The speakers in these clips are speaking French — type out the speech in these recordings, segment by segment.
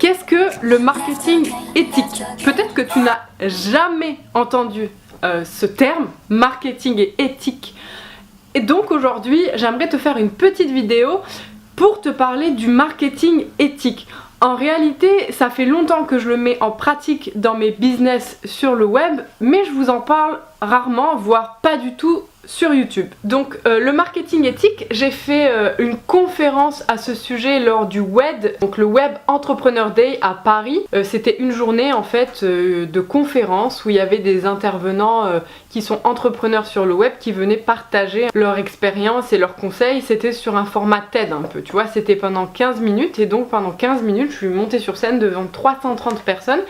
Qu'est-ce que le marketing éthique? Peut-être que tu n'as jamais entendu ce terme, marketing et éthique. Et donc aujourd'hui, j'aimerais te faire une petite vidéo pour te parler du marketing éthique. En réalité, ça fait longtemps que je le mets en pratique dans mes business sur le web, mais je vous en parle rarement, voire pas du tout sur YouTube. Donc le marketing éthique, j'ai fait une conférence à ce sujet lors du WED, donc le Web Entrepreneur Day à Paris. C'était une journée en fait de conférence où il y avait des intervenants qui sont entrepreneurs sur le web qui venaient partager leur expérience et leurs conseils. C'était sur un format TED un peu, tu vois, c'était pendant 15 minutes et donc pendant 15 minutes je suis montée sur scène devant 330 personnes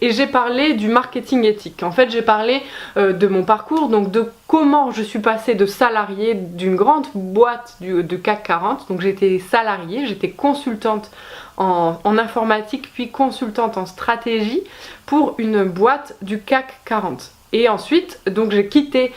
et j'ai parlé du marketing éthique. En fait j'ai parlé de mon parcours, donc de comment je suis passée de salarié d'une grande boîte de CAC 40, donc j'étais salariée, j'étais consultante en informatique puis consultante en stratégie pour une boîte du CAC 40. Et ensuite, donc j'ai quitté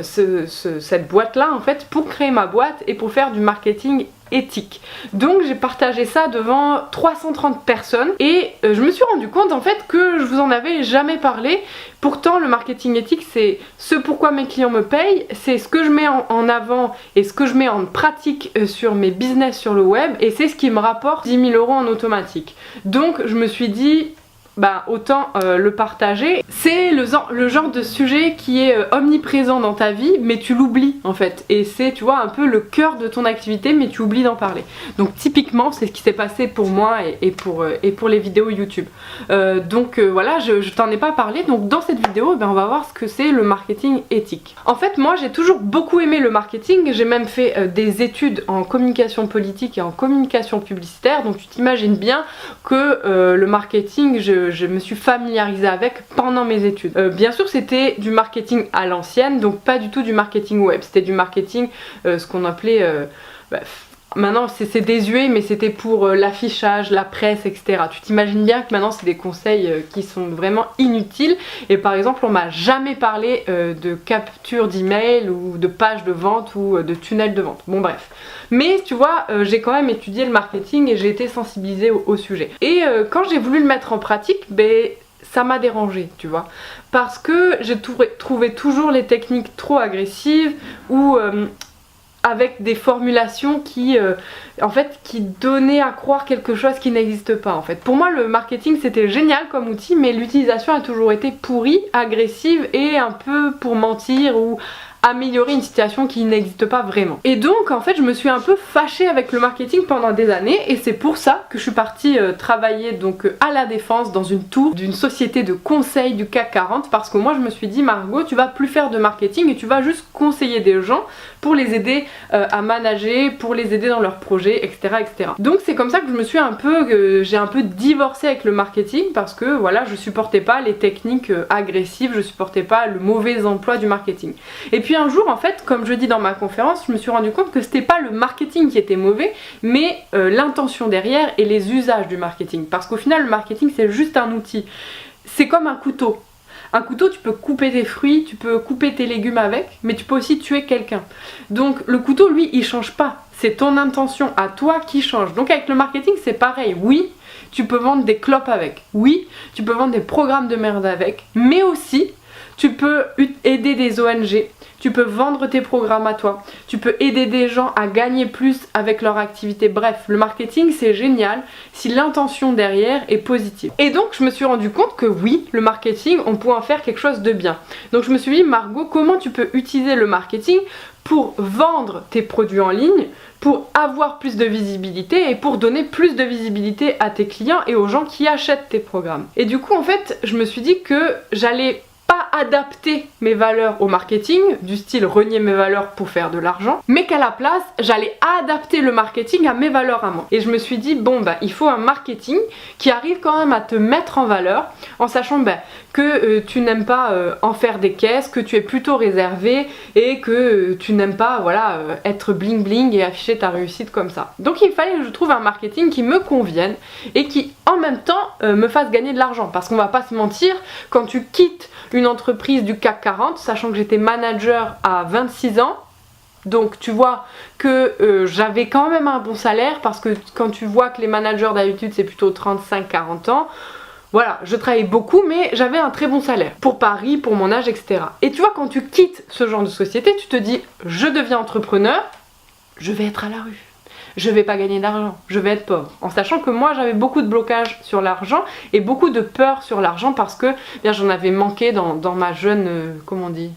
cette boîte-là en fait pour créer ma boîte et pour faire du marketing éthique. Donc j'ai partagé ça devant 330 personnes et je me suis rendu compte en fait que je vous en avais jamais parlé. Pourtant le marketing éthique c'est ce pourquoi mes clients me payent, c'est ce que je mets en avant et ce que je mets en pratique sur mes business sur le web et c'est ce qui me rapporte 10 000 € en automatique. Donc je me suis dit bah autant le partager. C'est le genre de sujet qui est omniprésent dans ta vie mais tu l'oublies en fait et c'est tu vois un peu le cœur de ton activité mais tu oublies d'en parler. Donc typiquement c'est ce qui s'est passé pour moi et pour les vidéos YouTube. Voilà, je t'en ai pas parlé, donc dans cette vidéo on va voir ce que c'est le marketing éthique. En fait moi j'ai toujours beaucoup aimé le marketing, j'ai même fait des études en communication politique et en communication publicitaire, donc tu t'imagines bien que le marketing je me suis familiarisée avec pendant mes études. Bien sûr c'était du marketing à l'ancienne, donc pas du tout du marketing web, c'était du marketing ce qu'on appelait maintenant c'est désuet mais c'était pour l'affichage, la presse, etc. Tu t'imagines bien que maintenant c'est des conseils qui sont vraiment inutiles et par exemple on m'a jamais parlé de capture d'email ou de page de vente ou de tunnel de vente. Bon bref. Mais tu vois, j'ai quand même étudié le marketing et j'ai été sensibilisée au sujet. Et quand j'ai voulu le mettre en pratique, ça m'a dérangée, tu vois. Parce que j'ai trouvé toujours les techniques trop agressives ou avec des formulations qui donnaient à croire quelque chose qui n'existe pas en fait. Pour moi le marketing c'était génial comme outil mais l'utilisation a toujours été pourrie, agressive et un peu pour mentir ou améliorer une situation qui n'existe pas vraiment. Et donc en fait je me suis un peu fâchée avec le marketing pendant des années et c'est pour ça que je suis partie travailler donc à la Défense dans une tour d'une société de conseil du CAC 40 parce que moi je me suis dit Margot tu vas plus faire de marketing et tu vas juste conseiller des gens pour les aider à manager, pour les aider dans leurs projets, etc. etc. Donc c'est comme ça que je me suis j'ai un peu divorcé avec le marketing parce que voilà je supportais pas les techniques agressives, je supportais pas le mauvais emploi du marketing. Et puis un jour en fait, comme je dis dans ma conférence, je me suis rendu compte que c'était pas le marketing qui était mauvais, mais l'intention derrière et les usages du marketing. Parce qu'au final le marketing c'est juste un outil. C'est comme un couteau. Un couteau, tu peux couper des fruits, tu peux couper tes légumes avec, mais tu peux aussi tuer quelqu'un. Donc le couteau, lui, il change pas. C'est ton intention à toi qui change. Donc avec le marketing, c'est pareil. Oui, tu peux vendre des clopes avec. Oui, tu peux vendre des programmes de merde avec. Mais aussi, tu peux aider des ONG. Tu peux vendre tes programmes à toi, tu peux aider des gens à gagner plus avec leur activité. Bref, le marketing c'est génial si l'intention derrière est positive. Et donc je me suis rendu compte que oui, le marketing, on peut en faire quelque chose de bien. Donc je me suis dit Margot, comment tu peux utiliser le marketing pour vendre tes produits en ligne, pour avoir plus de visibilité et pour donner plus de visibilité à tes clients et aux gens qui achètent tes programmes. Et du coup en fait, je me suis dit que j'allais adapter mes valeurs au marketing, du style renier mes valeurs pour faire de l'argent, mais qu'à la place j'allais adapter le marketing à mes valeurs à moi. Et je me suis dit bon il faut un marketing qui arrive quand même à te mettre en valeur en sachant que tu n'aimes pas en faire des caisses, que tu es plutôt réservé et que tu n'aimes pas être bling bling et afficher ta réussite comme ça. Donc il fallait que je trouve un marketing qui me convienne et qui en même temps me fasse gagner de l'argent, parce qu'on va pas se mentir, quand tu quittes une entreprise du CAC 40, sachant que j'étais manager à 26 ans, Donc tu vois que j'avais quand même un bon salaire, parce que quand tu vois que les managers d'habitude c'est plutôt 35-40 ans, voilà, je travaillais beaucoup mais j'avais un très bon salaire pour Paris, pour mon âge, etc. Et tu vois, quand tu quittes ce genre de société, tu te dis je deviens entrepreneur, je vais être à la rue. Je vais pas gagner d'argent, je vais être pauvre. En sachant que moi j'avais beaucoup de blocages sur l'argent et beaucoup de peur sur l'argent, parce que bien j'en avais manqué dans ma jeune,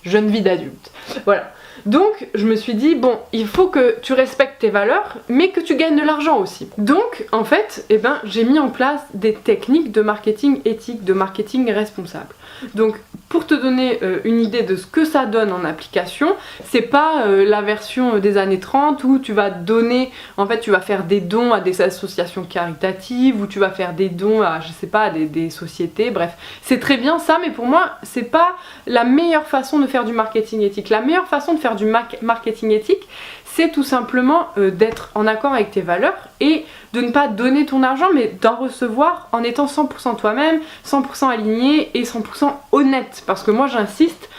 jeune vie d'adulte. Voilà. Donc je me suis dit, bon, il faut que tu respectes tes valeurs, mais que tu gagnes de l'argent aussi. Donc en fait, j'ai mis en place des techniques de marketing éthique, de marketing responsable. Donc pour te donner une idée de ce que ça donne en application, c'est pas la version des années 30 où tu vas donner, en fait tu vas faire des dons à des associations caritatives, ou tu vas faire des dons à, je sais pas, des sociétés, bref. C'est très bien ça, mais pour moi c'est pas la meilleure façon de faire du marketing éthique. La meilleure façon de faire du marketing éthique, c'est tout simplement d'être en accord avec tes valeurs et de ne pas donner ton argent, mais d'en recevoir en étant 100% toi-même, 100% aligné et 100% honnête. Parce que moi j'insiste,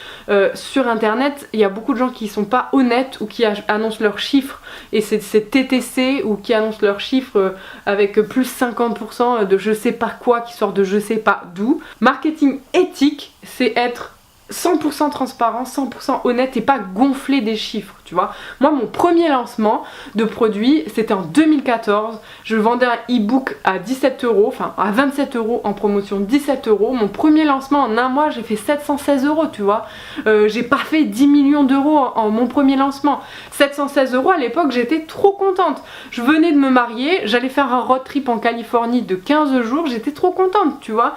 sur internet, il y a beaucoup de gens qui sont pas honnêtes, ou qui annoncent leurs chiffres et c'est TTC, ou qui annoncent leurs chiffres avec plus 50% de je sais pas quoi qui sort de je sais pas d'où. Marketing éthique, c'est être 100% transparent, 100% honnête et pas gonfler des chiffres, tu vois. Moi, mon premier lancement de produit, c'était en 2014. Je vendais un e-book à 17 €, enfin à 27 € en promotion, 17 €. Mon premier lancement, en un mois, j'ai fait 716 €, tu vois. J'ai pas fait 10 millions d'euros en mon premier lancement. 716 € à l'époque, j'étais trop contente. Je venais de me marier, j'allais faire un road trip en Californie de 15 jours, j'étais trop contente, tu vois.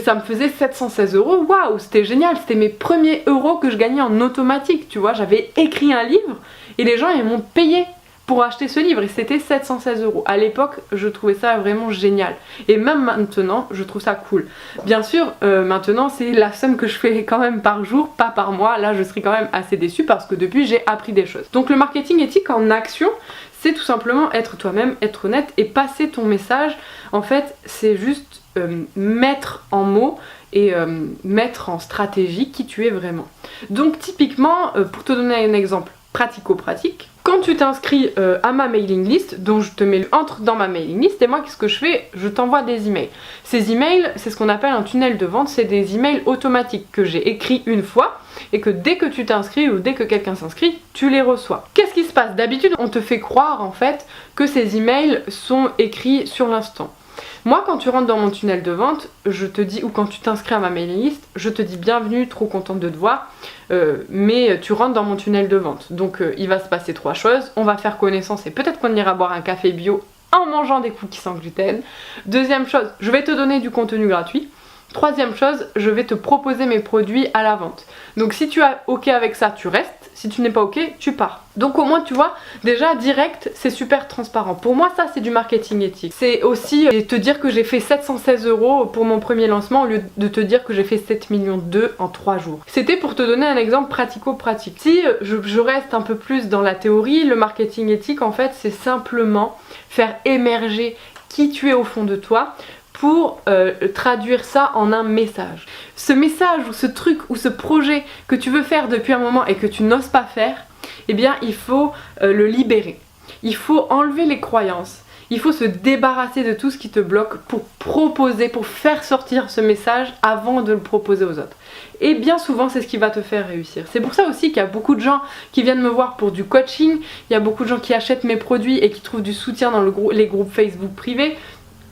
Ça me faisait 716 €, waouh, c'était génial, c'était mes premiers euros que je gagnais en automatique, tu vois. J'avais écrit un livre et les gens ils m'ont payé pour acheter ce livre, et c'était 716 €. À l'époque, je trouvais ça vraiment génial. Et même maintenant, je trouve ça cool. Bien sûr, maintenant, c'est la somme que je fais quand même par jour, pas par mois. Là, je serais quand même assez déçue, parce que depuis, j'ai appris des choses. Donc le marketing éthique en action, c'est tout simplement être toi-même, être honnête et passer ton message. En fait, c'est juste mettre en mots et mettre en stratégie qui tu es vraiment. Donc typiquement, pour te donner un exemple pratico-pratique, quand tu t'inscris à ma mailing list, donc je te mets, entre dans ma mailing list, et moi qu'est-ce que je fais? Je t'envoie des emails. Ces emails, c'est ce qu'on appelle un tunnel de vente, c'est des emails automatiques que j'ai écrits une fois, et que dès que tu t'inscris ou dès que quelqu'un s'inscrit, tu les reçois. Qu'est-ce qui se passe? D'habitude, on te fait croire en fait que ces emails sont écrits sur l'instant. Moi, quand tu rentres dans mon tunnel de vente, je te dis, ou quand tu t'inscris à ma mailing list, je te dis bienvenue, trop contente de te voir, mais tu rentres dans mon tunnel de vente. Donc il va se passer 3 choses, on va faire connaissance et peut-être qu'on ira boire un café bio en mangeant des cookies sans gluten. Deuxième chose, je vais te donner du contenu gratuit. Troisième chose, je vais te proposer mes produits à la vente. Donc si tu es ok avec ça, tu restes. Si tu n'es pas ok, tu pars. Donc au moins tu vois, déjà direct, c'est super transparent. Pour moi ça c'est du marketing éthique. C'est aussi te dire que j'ai fait 716 € pour mon premier lancement au lieu de te dire que j'ai fait 7 millions 2 en 3 jours. C'était pour te donner un exemple pratico-pratique. Si je reste un peu plus dans la théorie, le marketing éthique en fait c'est simplement faire émerger qui tu es au fond de toi, pour traduire ça en un message. Ce message ou ce truc ou ce projet que tu veux faire depuis un moment et que tu n'oses pas faire, eh bien il faut le libérer. Il faut enlever les croyances. Il faut se débarrasser de tout ce qui te bloque pour proposer, pour faire sortir ce message avant de le proposer aux autres. Et bien souvent c'est ce qui va te faire réussir. C'est pour ça aussi qu'il y a beaucoup de gens qui viennent me voir pour du coaching, il y a beaucoup de gens qui achètent mes produits et qui trouvent du soutien dans les groupes Facebook privés.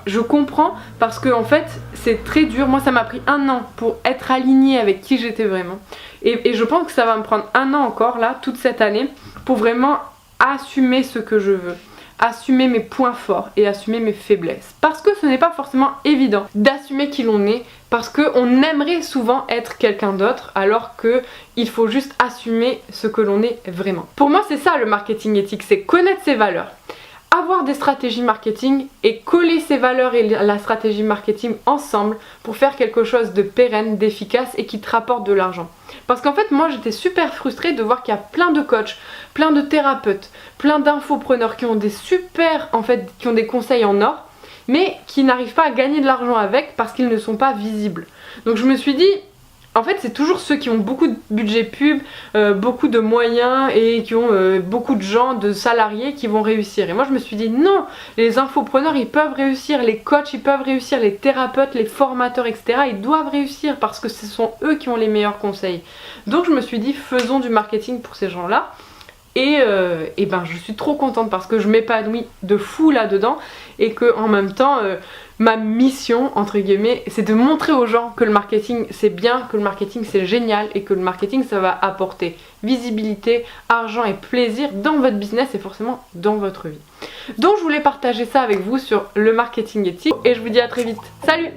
Je comprends, parce que en fait c'est très dur. Moi ça m'a pris 1 an pour être alignée avec qui j'étais vraiment, et je pense que ça va me prendre 1 an encore là, toute cette année, pour vraiment assumer ce que je veux, assumer mes points forts et assumer mes faiblesses, parce que ce n'est pas forcément évident d'assumer qui l'on est, parce qu'on aimerait souvent être quelqu'un d'autre alors que il faut juste assumer ce que l'on est vraiment. Pour moi c'est ça le marketing éthique, c'est connaître ses valeurs, avoir des stratégies marketing et coller ces valeurs et la stratégie marketing ensemble pour faire quelque chose de pérenne, d'efficace et qui te rapporte de l'argent. Parce qu'en fait moi j'étais super frustrée de voir qu'il y a plein de coachs, plein de thérapeutes, plein d'infopreneurs qui ont des qui ont des conseils en or, mais qui n'arrivent pas à gagner de l'argent avec parce qu'ils ne sont pas visibles. Donc je me suis dit, en fait c'est toujours ceux qui ont beaucoup de budget pub, beaucoup de moyens et qui ont beaucoup de gens, de salariés qui vont réussir. Et moi je me suis dit non, les infopreneurs ils peuvent réussir, les coachs ils peuvent réussir, les thérapeutes, les formateurs etc. ils doivent réussir parce que ce sont eux qui ont les meilleurs conseils. Donc je me suis dit faisons du marketing pour ces gens là. Et ben je suis trop contente parce que je m'épanouis de fou là-dedans et que en même temps ma mission entre guillemets c'est de montrer aux gens que le marketing c'est bien, que le marketing c'est génial et que le marketing ça va apporter visibilité, argent et plaisir dans votre business et forcément dans votre vie. Donc je voulais partager ça avec vous sur le marketing éthique et je vous dis à très vite. Salut!